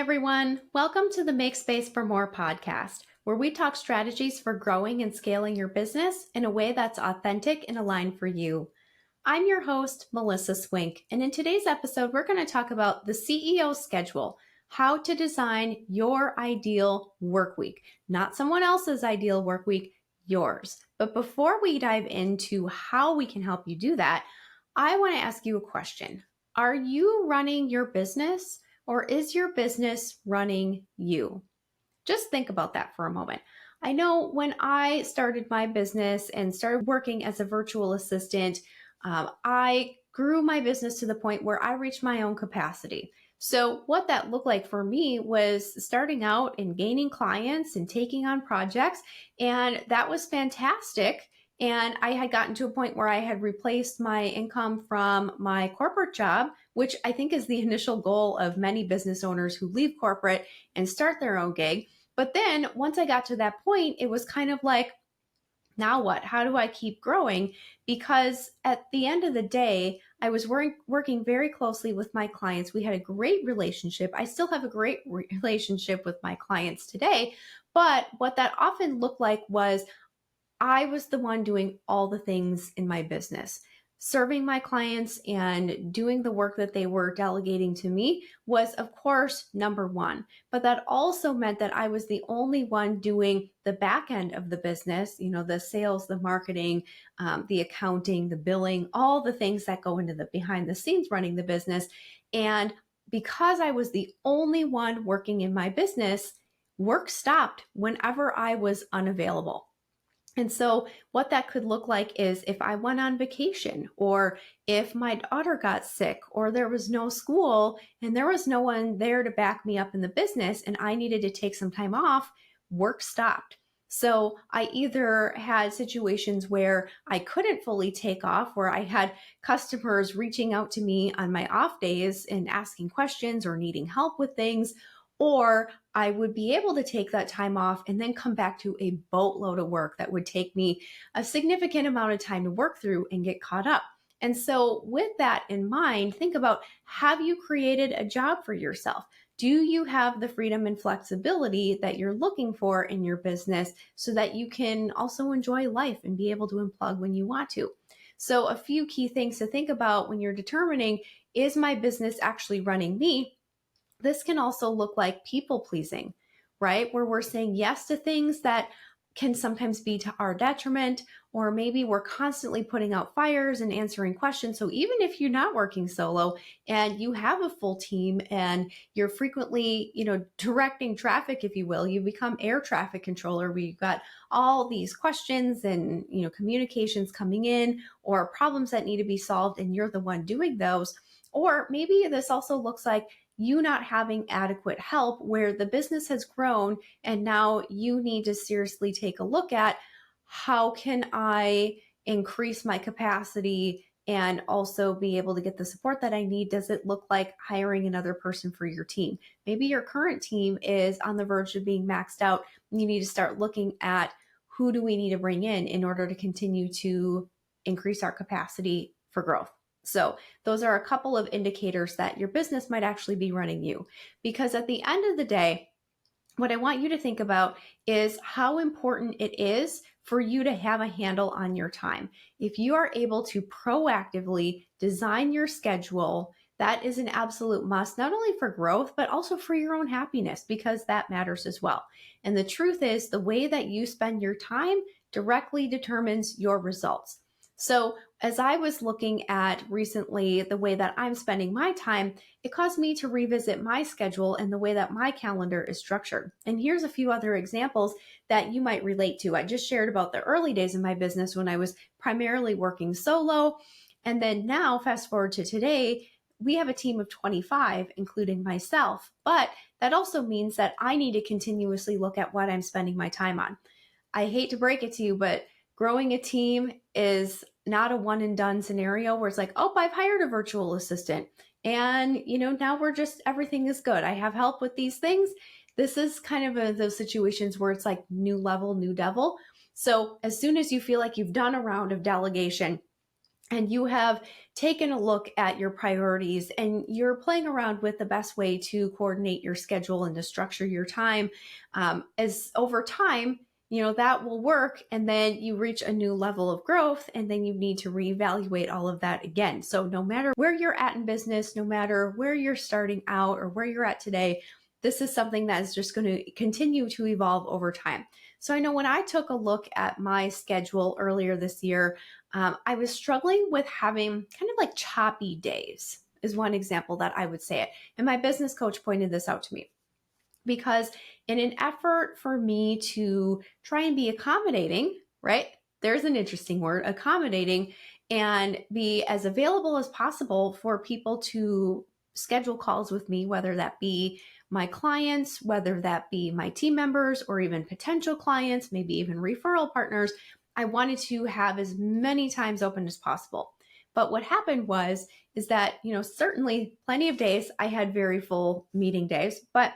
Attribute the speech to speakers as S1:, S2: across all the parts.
S1: everyone. Welcome to the Make Space for More podcast, where we talk strategies for growing and scaling your business in a way that's authentic and aligned for you. I'm your host, Melissa Swink, and in today's episode, we're going to talk about the CEO schedule, how to design your ideal work week, not someone else's ideal work week, yours. But before we dive into how we can help you do that, I want to ask you a question. Are you running your business? Or is your business running you? Just think about that for a moment. I know when I started my business and started working as a virtual assistant, I grew my business to the point where I reached my own capacity. So what that looked like for me was starting out and gaining clients and taking on projects, and that was fantastic. And I had gotten to a point where I had replaced my income from my corporate job, which I think is the initial goal of many business owners who leave corporate and start their own gig. But then once I got to that point, it was kind of like, now what? How do I keep growing? Because at the end of the day, I was working very closely with my clients. We had a great relationship. I still have a great relationship with my clients today. But what that often looked like was I was the one doing all the things in my business. Serving my clients and doing the work that they were delegating to me was, of course, number one. But that also meant that I was the only one doing the back end of the business, the sales, the marketing, the accounting, the billing, all the things that go into the behind the scenes running the business. And because I was the only one working in my business, work stopped whenever I was unavailable. And so what that could look like is if I went on vacation, or if my daughter got sick, or there was no school and there was no one there to back me up in the business and I needed to take some time off, work stopped. So I either had situations where I couldn't fully take off, where I had customers reaching out to me on my off days and asking questions or needing help with things, or I would be able to take that time off and then come back to a boatload of work that would take me a significant amount of time to work through and get caught up. And so with that in mind, think about, have you created a job for yourself? Do you have the freedom and flexibility that you're looking for in your business so that you can also enjoy life and be able to unplug when you want to? So a few key things to think about when you're determining, is my business actually running me? This can also look like people pleasing, right? Where we're saying yes to things that can sometimes be to our detriment, or maybe we're constantly putting out fires and answering questions. So even if you're not working solo and you have a full team and you're frequently, directing traffic, if you will, you become air traffic controller, where you've got all these questions and, communications coming in or problems that need to be solved, and you're the one doing those. Or maybe this also looks like you not having adequate help, where the business has grown and now you need to seriously take a look at, how can I increase my capacity and also be able to get the support that I need? Does it look like hiring another person for your team? Maybe your current team is on the verge of being maxed out. You need to start looking at, who do we need to bring in order to continue to increase our capacity for growth? So those are a couple of indicators that your business might actually be running you. Because at the end of the day, what I want you to think about is how important it is for you to have a handle on your time. If you are able to proactively design your schedule, that is an absolute must, not only for growth, but also for your own happiness, because that matters as well. And the truth is, the way that you spend your time directly determines your results. So as I was looking at recently the way that I'm spending my time, it caused me to revisit my schedule and the way that my calendar is structured. And here's a few other examples that you might relate to. I just shared about the early days of my business when I was primarily working solo. And then now, fast forward to today, we have a team of 25, including myself. But that also means that I need to continuously look at what I'm spending my time on. I hate to break it to you, but growing a team is not a one and done scenario where it's like, oh, I've hired a virtual assistant and, now everything is good. I have help with these things. This is kind of those situations where it's like new level, new devil. So as soon as you feel like you've done a round of delegation and you have taken a look at your priorities and you're playing around with the best way to coordinate your schedule and to structure your time, as over time, that will work. And then you reach a new level of growth and then you need to reevaluate all of that again. So no matter where you're at in business, no matter where you're starting out or where you're at today, this is something that is just going to continue to evolve over time. So I know when I took a look at my schedule earlier this year, I was struggling with having kind of like choppy days, is one example that I would say it. And my business coach pointed this out to me because in an effort for me to try and be accommodating, right? There's an interesting word, accommodating, and be as available as possible for people to schedule calls with me, whether that be my clients, whether that be my team members, or even potential clients, maybe even referral partners. I wanted to have as many times open as possible. But what happened is that, certainly plenty of days I had very full meeting days, but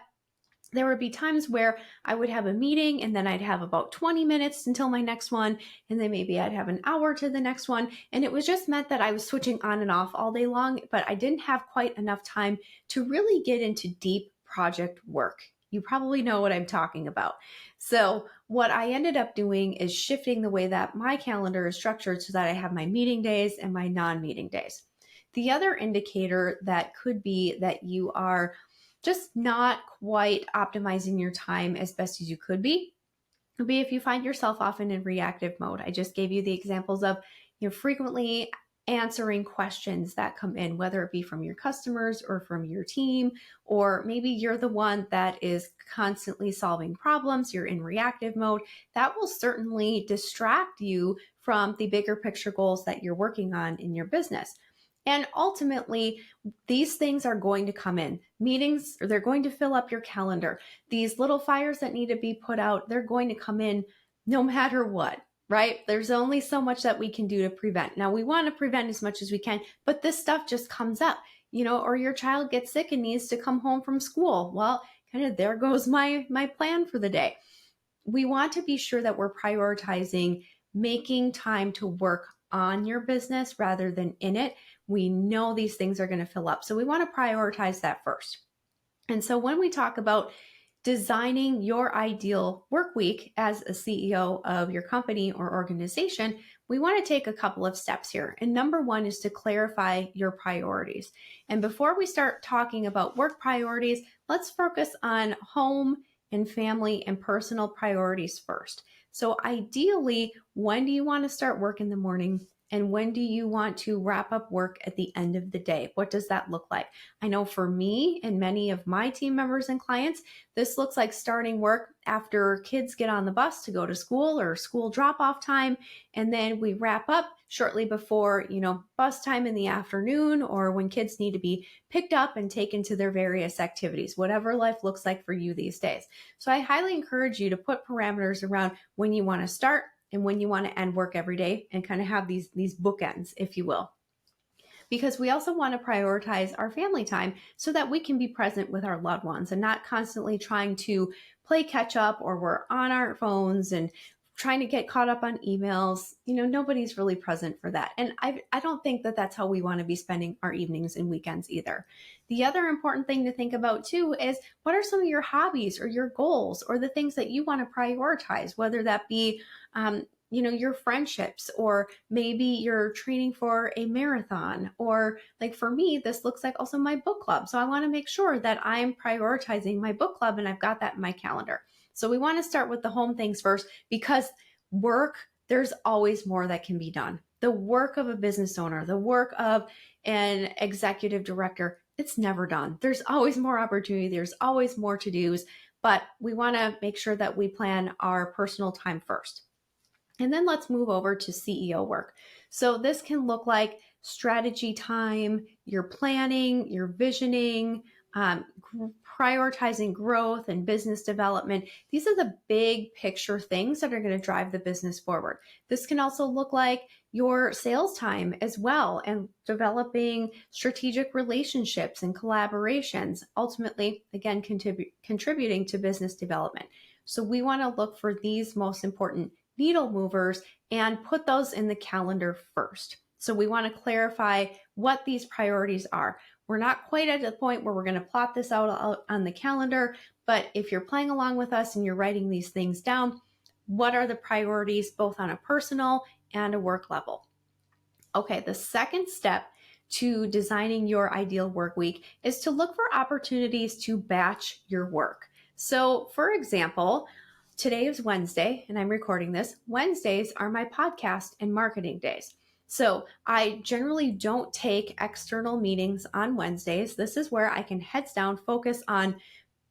S1: there would be times where I would have a meeting and then I'd have about 20 minutes until my next one. And then maybe I'd have an hour to the next one. And it was just meant that I was switching on and off all day long, but I didn't have quite enough time to really get into deep project work. You probably know what I'm talking about. So what I ended up doing is shifting the way that my calendar is structured so that I have my meeting days and my non-meeting days. The other indicator that could be that you are just not quite optimizing your time as best as you could be would be if you find yourself often in reactive mode. I just gave you the examples of, frequently answering questions that come in, whether it be from your customers or from your team, or maybe you're the one that is constantly solving problems, you're in reactive mode. That will certainly distract you from the bigger picture goals that you're working on in your business. And ultimately, these things are going to come in. Meetings, they're going to fill up your calendar. These little fires that need to be put out, they're going to come in no matter what, right? There's only so much that we can do to prevent. Now, we want to prevent as much as we can, but this stuff just comes up, or your child gets sick and needs to come home from school. Well, kind of there goes my plan for the day. We want to be sure that we're prioritizing making time to work on your business rather than in it. We know these things are going to fill up. So we want to prioritize that first. And so when we talk about designing your ideal work week as a CEO of your company or organization, we want to take a couple of steps here. And number one is to clarify your priorities. And before we start talking about work priorities, let's focus on home and family and personal priorities first. So ideally, when do you want to start work in the morning? And when do you want to wrap up work at the end of the day? What does that look like? I know for me and many of my team members and clients, this looks like starting work after kids get on the bus to go to school or school drop-off time. And then we wrap up shortly before, bus time in the afternoon, or when kids need to be picked up and taken to their various activities, whatever life looks like for you these days. So I highly encourage you to put parameters around when you want to start and when you want to end work every day, and kind of have these bookends, if you will. Because we also want to prioritize our family time so that we can be present with our loved ones and not constantly trying to play catch up, or we're on our phones and trying to get caught up on emails. Nobody's really present for that. And I don't think that that's how we want to be spending our evenings and weekends either. The other important thing to think about too is, what are some of your hobbies or your goals or the things that you want to prioritize, whether that be your friendships, or maybe you're training for a marathon, or like for me, this looks like also my book club. So I want to make sure that I'm prioritizing my book club and I've got that in my calendar. So we want to start with the home things first, because work, there's always more that can be done. The work of a business owner, the work of an executive director, it's never done. There's always more opportunity. There's always more to-dos, but we want to make sure that we plan our personal time first. And then let's move over to CEO work. So this can look like strategy time, your planning, your visioning, prioritizing growth and business development. These are the big picture things that are going to drive the business forward. This can also look like your sales time as well, and developing strategic relationships and collaborations, ultimately, again, contributing to business development. So we want to look for these most important needle movers and put those in the calendar first. So we want to clarify what these priorities are. We're not quite at the point where we're going to plot this out on the calendar, but if you're playing along with us and you're writing these things down, what are the priorities both on a personal and a work level? Okay, the second step to designing your ideal work week is to look for opportunities to batch your work. So, for example, today is Wednesday and I'm recording this. Wednesdays are my podcast and marketing days. So, I generally don't take external meetings on Wednesdays. This is where I can heads down focus on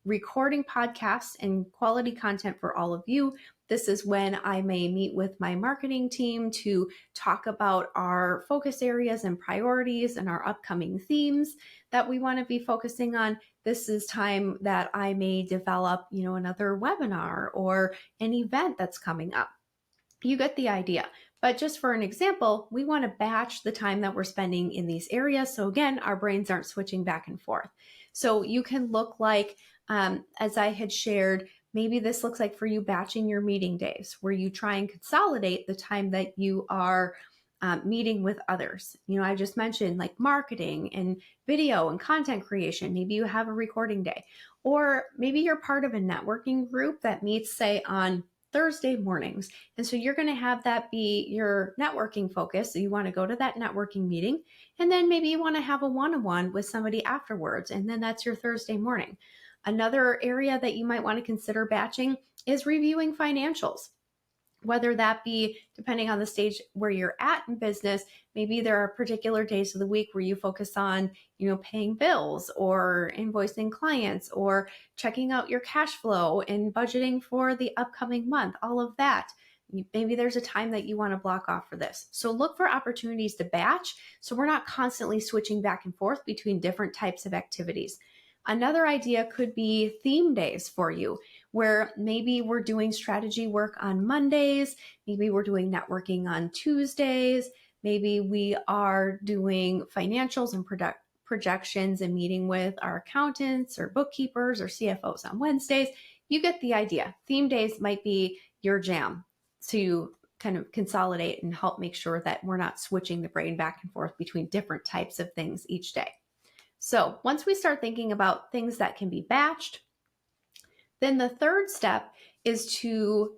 S1: recording podcasts and quality content for all of you. This is when I may meet with my marketing team to talk about our focus areas and priorities and our upcoming themes that we want to be focusing on. This is time that I may develop, another webinar or an event that's coming up. You get the idea. But just for an example, we want to batch the time that we're spending in these areas. So again, our brains aren't switching back and forth. So you can look like, as I had shared, maybe this looks like for you batching your meeting days where you try and consolidate the time that you are meeting with others. I just mentioned like marketing and video and content creation. Maybe you have a recording day, or maybe you're part of a networking group that meets, say, on Thursday mornings. And so you're going to have that be your networking focus. So you want to go to that networking meeting, and then maybe you want to have a one-on-one with somebody afterwards. And then that's your Thursday morning. Another area that you might want to consider batching is reviewing financials. Whether that be, depending on the stage where you're at in business, maybe there are particular days of the week where you focus on, paying bills or invoicing clients or checking out your cash flow and budgeting for the upcoming month, all of that. Maybe there's a time that you want to block off for this. So look for opportunities to batch so we're not constantly switching back and forth between different types of activities. Another idea could be theme days for you, where maybe we're doing strategy work on Mondays, maybe we're doing networking on Tuesdays, maybe we are doing financials and projections and meeting with our accountants or bookkeepers or CFOs on Wednesdays. You get the idea. Theme days might be your jam to kind of consolidate and help make sure that we're not switching the brain back and forth between different types of things each day. So once we start thinking about things that can be batched, then the third step is to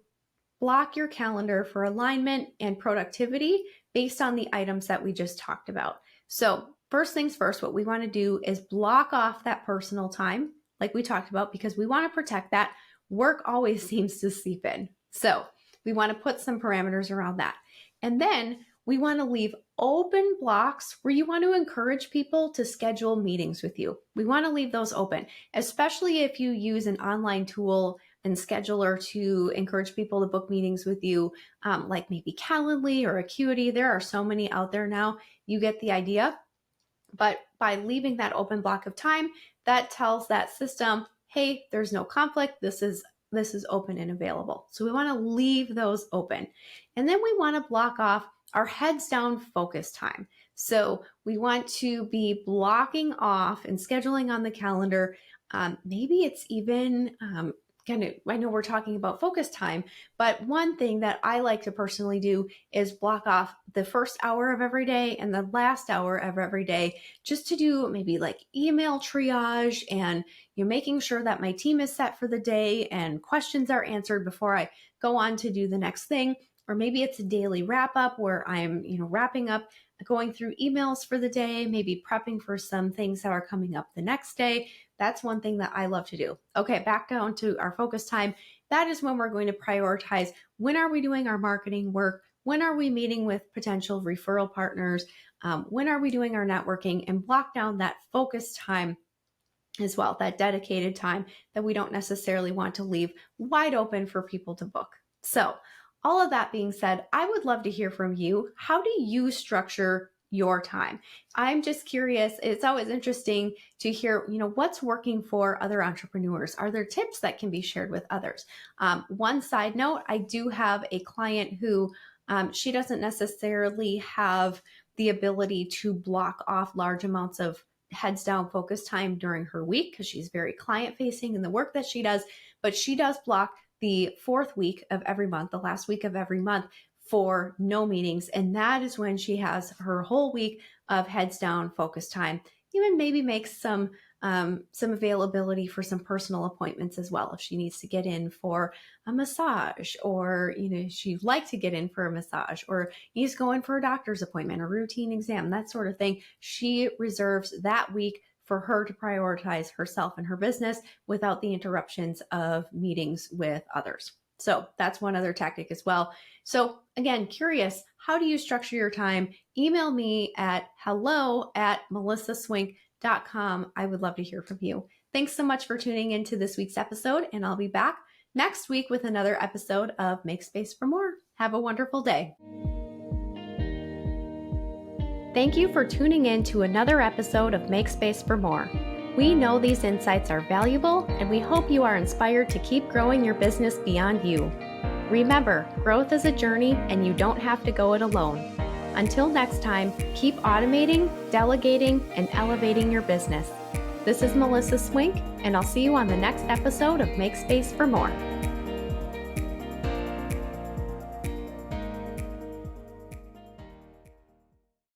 S1: block your calendar for alignment and productivity based on the items that we just talked about. So first things first, what we want to do is block off that personal time, like we talked about, because we want to protect that. Work always seems to seep in. So we want to put some parameters around that. And then we want to leave open blocks where you want to encourage people to schedule meetings with you. We want to leave those open, especially if you use an online tool and scheduler to encourage people to book meetings with you, like maybe Calendly or Acuity. There are so many out there now. You get the idea. But by leaving that open block of time, that tells that system, hey, there's no conflict. This is open and available. So we want to leave those open. And then we want to block off our heads down focus time. So we want to be blocking off and scheduling on the calendar. Maybe it's even I know we're talking about focus time, but one thing that I like to personally do is block off the first hour of every day and the last hour of every day, just to do maybe like email triage and making sure that my team is set for the day and questions are answered before I go on to do the next thing. Or maybe it's a daily wrap up where I'm, wrapping up, going through emails for the day, maybe prepping for some things that are coming up the next day. That's one thing that I love to do. Okay, back down to our focus time. That is when we're going to prioritize, when are we doing our marketing work? When are we meeting with potential referral partners? When are we doing our networking? And block down that focus time as well, that dedicated time that we don't necessarily want to leave wide open for people to book. So all of that being said, I would love to hear from you. How do you structure your time? I'm just curious. It's always interesting to hear, what's working for other entrepreneurs. Are there tips that can be shared with others? One side note, I do have a client who she doesn't necessarily have the ability to block off large amounts of heads down focus time during her week because she's very client facing in the work that she does, but she does block the fourth week of every month, the last week of every month, for no meetings. And that is when she has her whole week of heads down focus time. Even maybe make some availability for some personal appointments as well. If she needs to get in for a massage, or, she'd like to get in for a massage, or needs to go in for a doctor's appointment, a routine exam, that sort of thing. She reserves that week for her to prioritize herself and her business without the interruptions of meetings with others. So that's one other tactic as well. So again, curious, how do you structure your time? Email me at hello@melissaswink.com. I would love to hear from you. Thanks so much for tuning into this week's episode, and I'll be back next week with another episode of Make Space for More. Have a wonderful day. Thank you for tuning in to another episode of Make Space for More. We know these insights are valuable, and we hope you are inspired to keep growing your business beyond you. Remember, growth is a journey, and you don't have to go it alone. Until next time, keep automating, delegating, and elevating your business. This is Melissa Swink, and I'll see you on the next episode of Make Space for More.